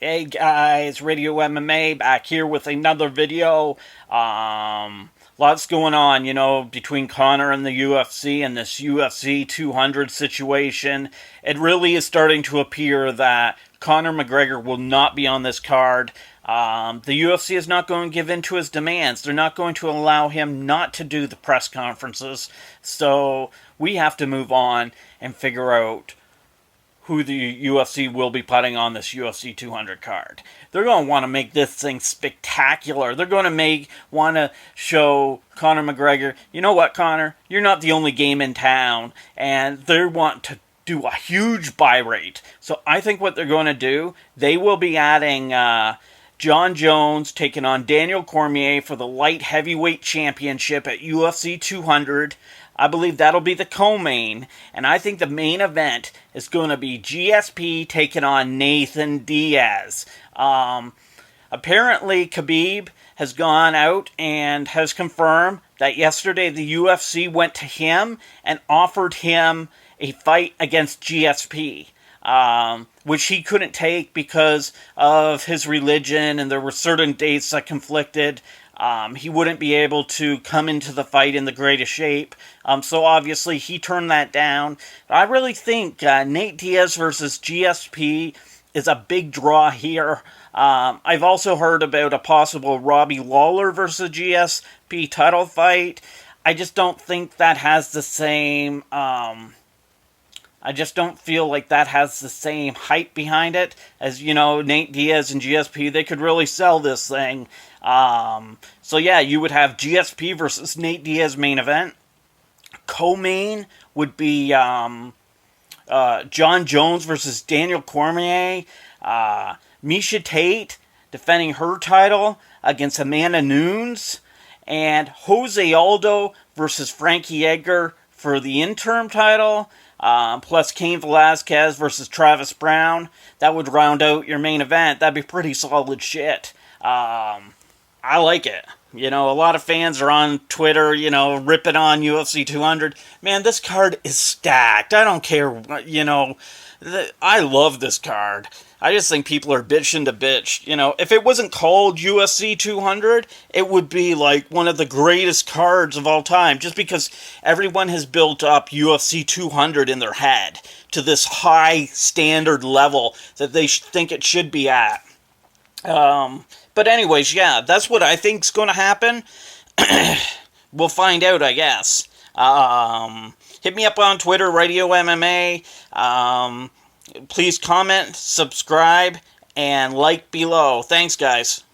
Hey guys, Radio MMA back here with another video. Lots going on, between Conor and the UFC and this UFC 200 situation. It really is starting to appear that Conor McGregor will not be on this card. The UFC is not going to give in to his demands. They're not going to allow him not to do the press conferences. So we have to move on and figure out who the UFC will be putting on this UFC 200 card. They're going to want to make this thing spectacular. They're going to want to show Conor McGregor, you know what, Conor? You're not the only game in town. And they want to do a huge buy rate. So I think what they're going to do, they will be adding John Jones taking on Daniel Cormier for the light heavyweight championship at UFC 200. I believe that'll be the co-main, and I think the main event is going to be GSP taking on Nathan Diaz. Apparently, Khabib has gone out and has confirmed that yesterday the UFC went to him and offered him a fight against GSP. Which he couldn't take because of his religion, and there were certain dates that conflicted. He wouldn't be able to come into the fight in the greatest shape. So obviously he turned that down. I really think Nate Diaz versus GSP is a big draw here. I've also heard about a possible Robbie Lawler versus GSP title fight. I just don't think that has the same... I just don't feel like that has the same hype behind it as, Nate Diaz and GSP. They could really sell this thing. So yeah, you would have GSP versus Nate Diaz main event. Co-main would be John Jones versus Daniel Cormier. Miesha Tate defending her title against Amanda Nunes. And Jose Aldo versus Frankie Edgar for the interim title. Plus Cain Velasquez versus Travis Brown. That would round out your main event. That'd be pretty solid shit. I like it. A lot of fans are on Twitter, ripping on UFC 200. Man, this card is stacked. I don't care, I love this card. I just think people are bitching to bitch. If it wasn't called UFC 200, it would be like one of the greatest cards of all time. Just because everyone has built up UFC 200 in their head to this high standard level that they think it should be at. But anyways, yeah, that's what I think's going to happen. We'll find out, I guess. Hit me up on Twitter, Radio MMA. Please comment, subscribe, and like below. Thanks, guys.